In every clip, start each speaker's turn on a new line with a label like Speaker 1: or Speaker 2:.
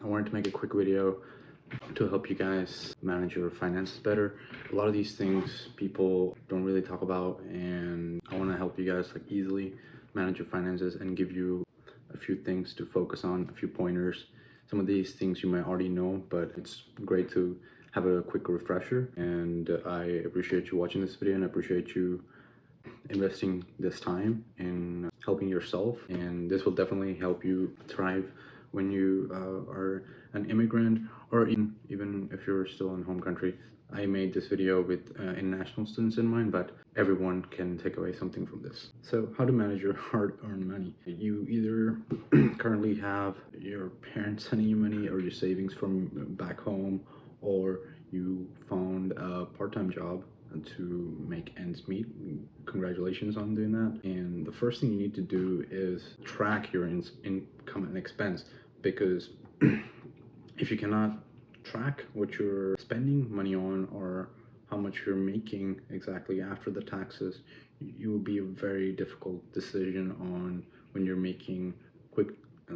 Speaker 1: I wanted to make a quick video to help you guys manage your finances better. A lot of these things people don't really talk about, and I want to help you guys like easily manage your finances and give you a few things to focus on, a few pointers. Some of these things you might already know, but it's great to have a quick refresher. And I appreciate you watching this video, and I appreciate you investing this time in helping yourself, and this will definitely help you thrive when you are an immigrant, or even if you're still in home country. I made this video with international students in mind, but everyone can take away something from this. So how to manage your hard-earned money. You either currently have your parents sending you money, or your savings from back home, or you found a part-time job to make ends meet. Congratulations on doing that. And the first thing you need to do is track your income and expense, because if you cannot track what you're spending money on or how much you're making exactly after the taxes, you will be a very difficult decision on when you're making quick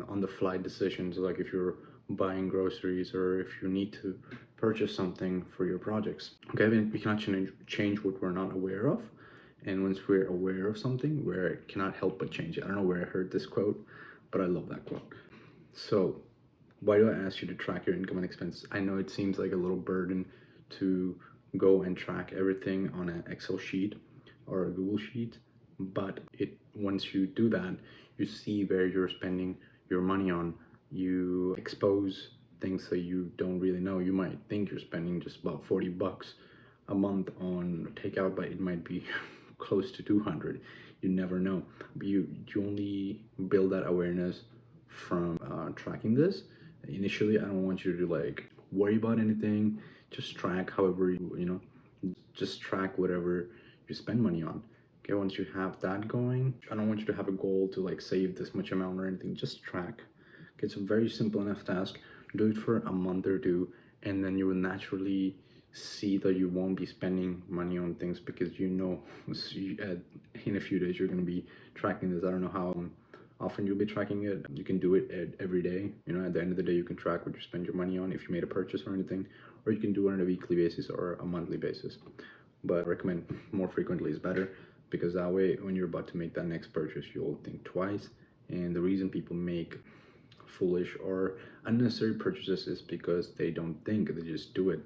Speaker 1: on the fly decisions, like if you're buying groceries or if you need to purchase something for your projects. Okay, we cannot change what we're not aware of, and once we're aware of something, we cannot help but change it. I don't know where I heard this quote, but I love that quote. So why do I ask you to track your income and expenses? I know it seems like a little burden to go and track everything on an Excel sheet or a Google sheet, but once you do that, you see where you're spending your money on. You expose things that you don't really know. You might think you're spending just about 40 bucks a month on takeout, but it might be close to 200. You never know. You only build that awareness from tracking this. Initially, I don't want you to like worry about anything. Just track however just track whatever you spend money on. Okay, once you have that going, I don't want you to have a goal to like save this much amount or anything. Just track. Okay, it's a very simple enough task. Do it for a month or two, and then you will naturally see that you won't be spending money on things, because you know in a few days you're going to be tracking this. I don't know how often you'll be tracking it. You can do it every day. At the end of the day, you can track what you spend your money on if you made a purchase or anything, or you can do it on a weekly basis or a monthly basis. But I recommend more frequently is better, because that way when you're about to make that next purchase, you'll think twice. And the reason people make foolish or unnecessary purchases is because they don't think, they just do it.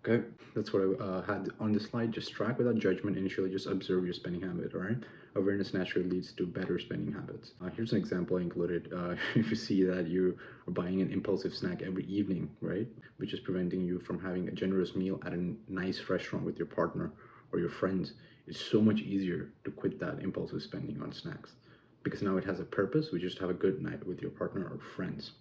Speaker 1: Okay, that's what I had on the slide. Just track without judgment. Initially, just observe your spending habit. All right, awareness naturally leads to better spending habits. Here's an example I included. If you see that you are buying an impulsive snack every evening, right, which is preventing you from having a generous meal at a nice restaurant with your partner or your friends, it's so much easier to quit that impulsive spending on snacks, because now it has a purpose, which is to have a good night with your partner or friends.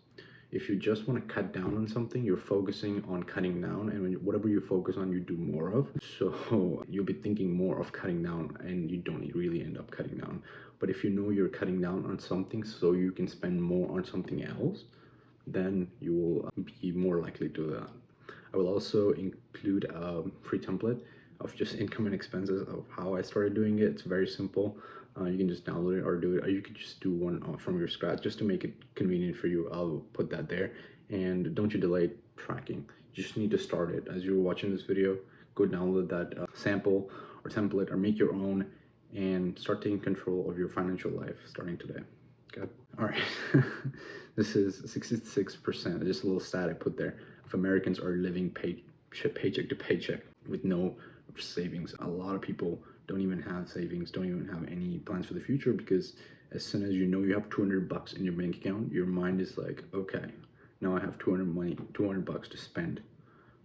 Speaker 1: If you just want to cut down on something, you're focusing on cutting down, and whatever you focus on, you do more of. So you'll be thinking more of cutting down, and you don't really end up cutting down. But if you know you're cutting down on something so you can spend more on something else, then you will be more likely to do that. I will also include a free template of just income and expenses of how I started doing it. It's very simple. You can just download it or do it, or you could just do one from your scratch just to make it convenient for you. I'll put that there. And don't you delay tracking. You just need to start it. As you're watching this video, go download that sample or template, or make your own, and start taking control of your financial life starting today. Okay. All right. This is 66%, just a little stat I put there, of Americans are living paycheck to paycheck with no savings. A lot of people don't even have savings, don't even have any plans for the future, because as soon as you know you have 200 bucks in your bank account, your mind is like, okay, now I have 200 bucks to spend,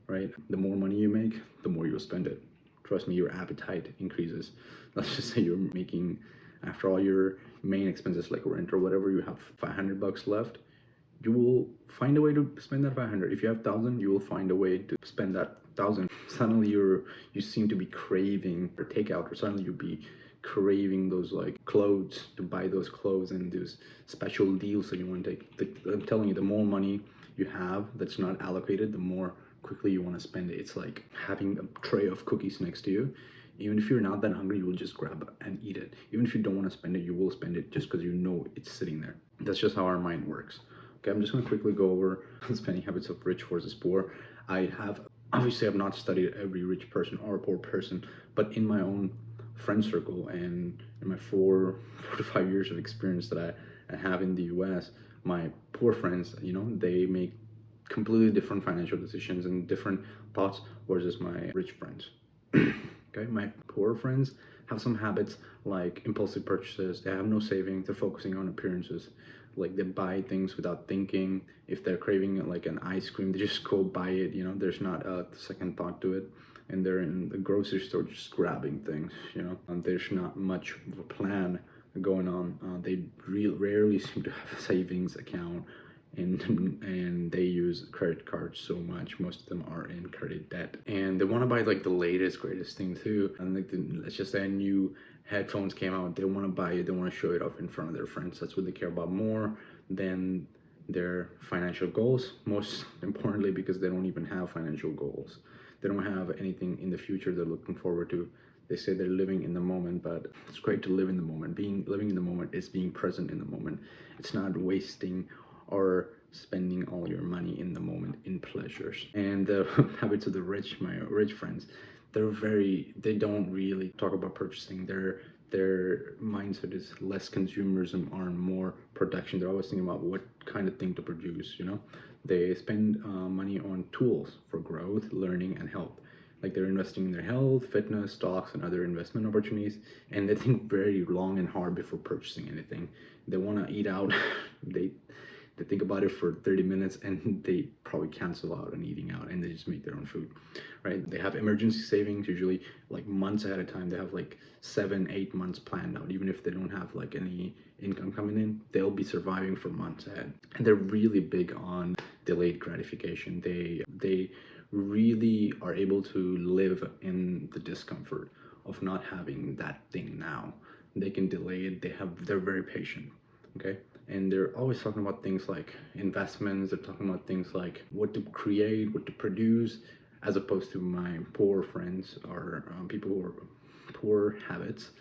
Speaker 1: right? The more money you make, the more you'll spend it. Trust me, your appetite increases. Let's just say you're making, after all your main expenses like rent or whatever, you have 500 bucks left. You will find a way to spend that 500. If you have 1,000, you will find a way to spend that 1,000. Suddenly you seem to be craving for takeout, or suddenly you'll be craving those like clothes, to buy those clothes and those special deals that you want to take. I'm telling you, the more money you have that's not allocated, the more quickly you want to spend it. It's like having a tray of cookies next to you. Even if you're not that hungry, you will just grab it and eat it. Even if you don't want to spend it, you will spend it just because you know it's sitting there. That's just how our mind works. Okay, I'm just going to quickly go over spending habits of rich versus poor. I have obviously I've not studied every rich person or poor person, but in my own friend circle and in my 4 to 5 years of experience that I have in the US, my poor friends, they make completely different financial decisions and different thoughts versus my rich friends. Okay, my poor friends have some habits like impulsive purchases. They have no savings. They're focusing on appearances. Like they buy things without thinking. If they're craving like an ice cream, they just go buy it. There's not a second thought to it. And they're in the grocery store just grabbing things. And there's not much of a plan going on. They rarely seem to have a savings account, and they use credit cards so much. Most of them are in credit debt, and they want to buy like the latest greatest thing too. And like let's just say a new headphones came out, they want to buy it, they want to show it off in front of their friends. That's what they care about more than their financial goals, most importantly, because they don't even have financial goals. They don't have anything in the future they're looking forward to. They say they're living in the moment, but it's great to live in the moment. Living in the moment is being present in the moment. It's not wasting or spending all your money in the moment in pleasures. And the habits of the rich, my rich friends, they don't really talk about purchasing. Their mindset is less consumerism and more production. They're always thinking about what kind of thing to produce. They spend money on tools for growth, learning, and health. Like they're investing in their health, fitness, stocks, and other investment opportunities, and they think very long and hard before purchasing anything. They want to eat out. they they think about it for 30 minutes and they probably cancel out on eating out, and they just make their own food, right? They have emergency savings, usually like months ahead of time. They have like 7, 8 months planned out. Even if they don't have like any income coming in, they'll be surviving for months ahead. And they're really big on delayed gratification. They really are able to live in the discomfort of not having that thing now. They can delay it. They're very patient. Okay, and they're always talking about things like investments. They're talking about things like what to create, what to produce, as opposed to my poor friends or people who are poor habits.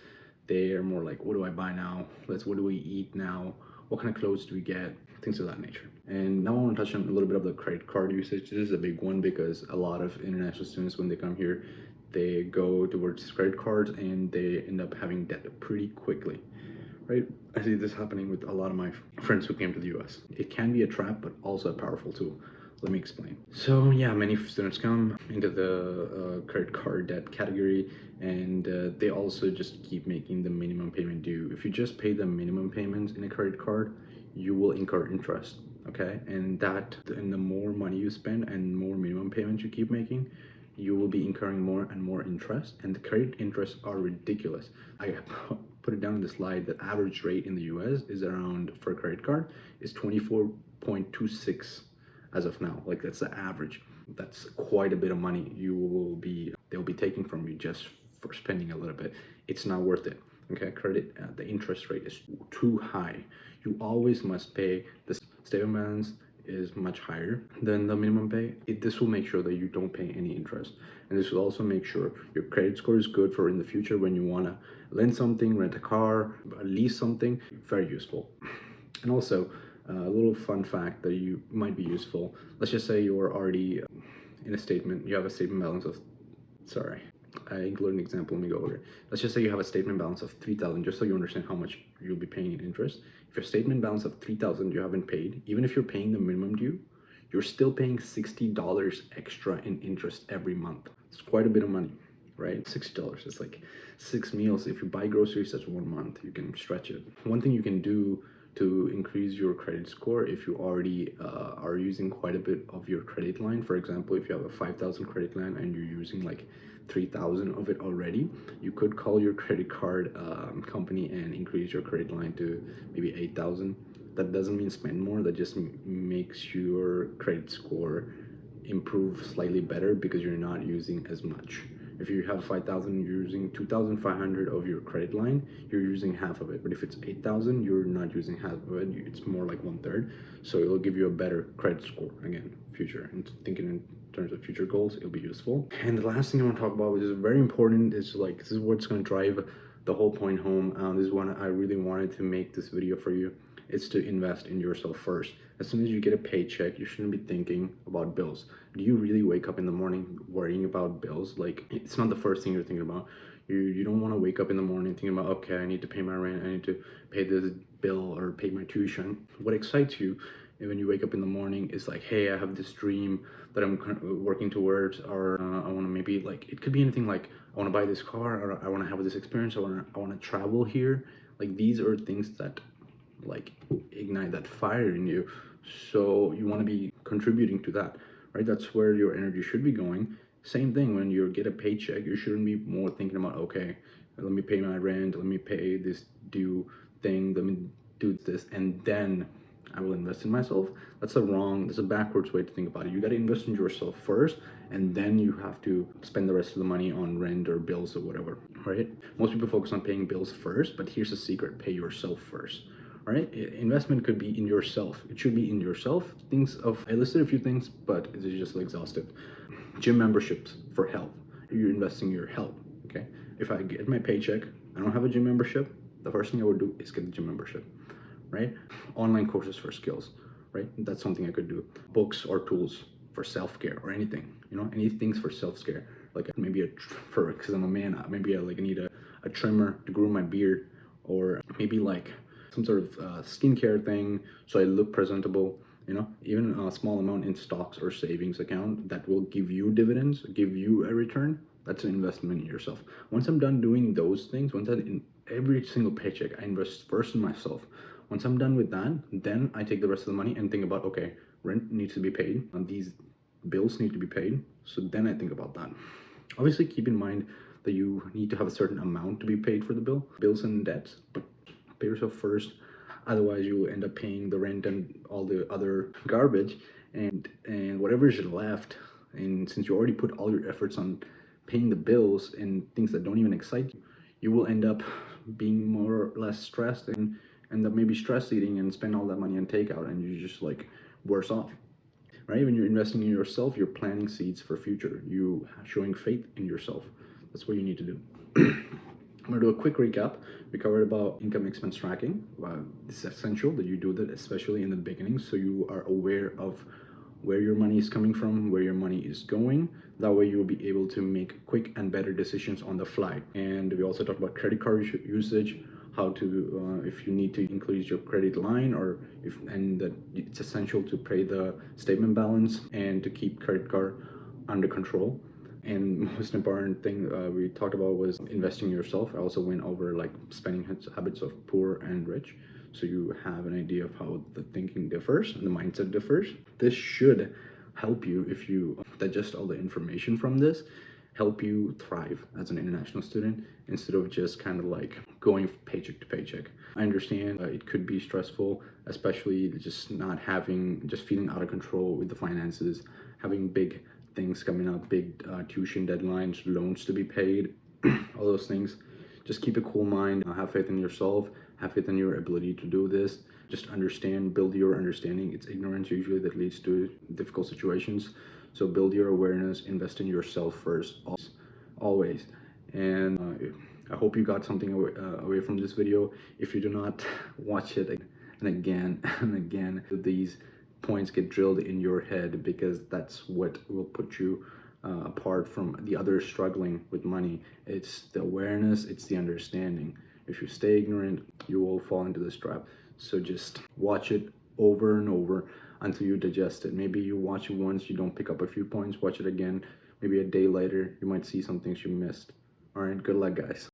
Speaker 1: They are more like, what do I buy now? What do we eat now? What kind of clothes do we get? Things of that nature. And now I want to touch on a little bit of the credit card usage. This is a big one because a lot of international students, when they come here, they go towards credit cards and they end up having debt pretty quickly. Right? I see this happening with a lot of my friends who came to the US. It can be a trap, but also a powerful tool. Let me explain. So yeah, many students come into the credit card debt category, and they also just keep making the minimum payment due. If you just pay the minimum payments in a credit card, you will incur interest. Okay, and the more money you spend and more minimum payments you keep making, you will be incurring more and more interest, and the credit interests are ridiculous. I put it down in the slide. The average rate in the US is around, for a credit card, is 24.26 as of now. Like that's the average. That's quite a bit of money they'll be taking from you just for spending a little bit. It's not worth it. Okay, the interest rate is too high. You always must pay the statement balance is much higher than the minimum pay. This will make sure that you don't pay any interest, and this will also make sure your credit score is good for in the future when you want to lend something, rent a car, lease something. Very useful. And also a little fun fact that you might be useful. Let's just say you're already in a statement. You have a statement balance of, sorry, I included an example. Let me go over it. Let's just say you have a statement balance of 3,000, just so you understand how much you'll be paying in interest. If your statement balance of 3,000 you haven't paid, even if you're paying the minimum due, you're still paying $60 extra in interest every month. It's quite a bit of money, right? $60. It's like 6 meals. If you buy groceries, that's 1 month. You can stretch it. One thing you can do to increase your credit score, if you already are using quite a bit of your credit line. For example, if you have a 5,000 credit line and you're using like 3,000 of it already, you could call your credit card company and increase your credit line to maybe 8,000. That doesn't mean spend more. That just makes your credit score improve slightly better because you're not using as much. If you have 5,000, you're using 2,500 of your credit line, you're using half of it. But if it's 8,000, you're not using half of it. It's more like 1/3. So it'll give you a better credit score. Again, future, and thinking in terms of future goals, it'll be useful. And the last thing I want to talk about, which is very important, is like, this is what's going to drive the whole point home. This is one I really wanted to make this video for you. It's to invest in yourself first. As soon as you get a paycheck, you shouldn't be thinking about bills. Do you really wake up in the morning worrying about bills? Like, it's not the first thing you're thinking about. You don't want to wake up in the morning thinking about, okay, I need to pay my rent, I need to pay this bill or pay my tuition. What excites you when you wake up in the morning is like, hey, I have this dream that I'm working towards, or I want to, maybe, like, it could be anything, like I want to buy this car, or I want to have this experience, I want to travel here. Like, these are things that like ignite that fire in you, so you want to be contributing to that, right? That's where your energy should be going. Same thing when you get a paycheck, you shouldn't be more thinking about, okay, let me pay my rent, let me pay this due thing, let me do this, and then I will invest in myself. That's a backwards way to think about it. You got to invest in yourself first, and then you have to spend the rest of the money on rent or bills or whatever, right? Most people focus on paying bills first, but here's the secret: pay yourself first. Right? Investment could be in yourself. It should be in yourself. I listed a few things, but it's just exhaustive. Gym memberships for health. You're investing in your health. Okay. If I get my paycheck, I don't have a gym membership, the first thing I would do is get the gym membership. Right? Online courses for skills. Right? That's something I could do. Books or tools for self-care or anything. Any things for self-care. Like maybe because I'm a man, maybe I need a trimmer to groom my beard, or maybe like some sort of skincare thing so I look presentable. Even a small amount in stocks or savings account that will give you dividends, give you a return. That's an investment in yourself. Once I'm done doing those things, once in every single paycheck, I invest first in myself. Once I'm done with that, then I take the rest of the money and think about, okay, rent needs to be paid, and these bills need to be paid. So then I think about that. Obviously, keep in mind that you need to have a certain amount to be paid for the bills and debts, but pay yourself first. Otherwise, you will end up paying the rent and all the other garbage, and whatever is left. And since you already put all your efforts on paying the bills and things that don't even excite you, you will end up being more or less stressed and end up maybe stress eating and spend all that money on takeout, and you're just like worse off. Right? When you're investing in yourself, you're planting seeds for future. You showing faith in yourself. That's what you need to do. I'm gonna do a quick recap. We covered about income expense tracking. It's essential that you do that, especially in the beginning, so you are aware of where your money is coming from, where your money is going. That way you will be able to make quick and better decisions on the fly. And we also talked about credit card usage, how to, if you need to increase your credit line, and that it's essential to pay the statement balance and to keep credit card under control. And most important thing we talked about was investing in yourself. I also went over like spending habits of poor and rich, so you have an idea of how the thinking differs and the mindset differs. This should help you, if you digest all the information from this, help you thrive as an international student instead of just kind of like going paycheck to paycheck. I understand it could be stressful, especially just feeling out of control with the finances, having big things coming up, big tuition deadlines, loans to be paid, all those things. Just keep a cool mind, have faith in yourself, have faith in your ability to do this. Just understand, build your understanding. It's ignorance usually that leads to difficult situations. So build your awareness, invest in yourself first, always. And I hope you got something away from this video. If you do not, watch it and again and again. These points get drilled in your head, because that's what will put you apart from the others struggling with money. It's the awareness, it's the understanding. If you stay ignorant, you will fall into this trap. So just watch it over and over until you digest it. Maybe you watch it once, you don't pick up a few points, watch it again. Maybe a day later, you might see some things you missed. All right, good luck, guys.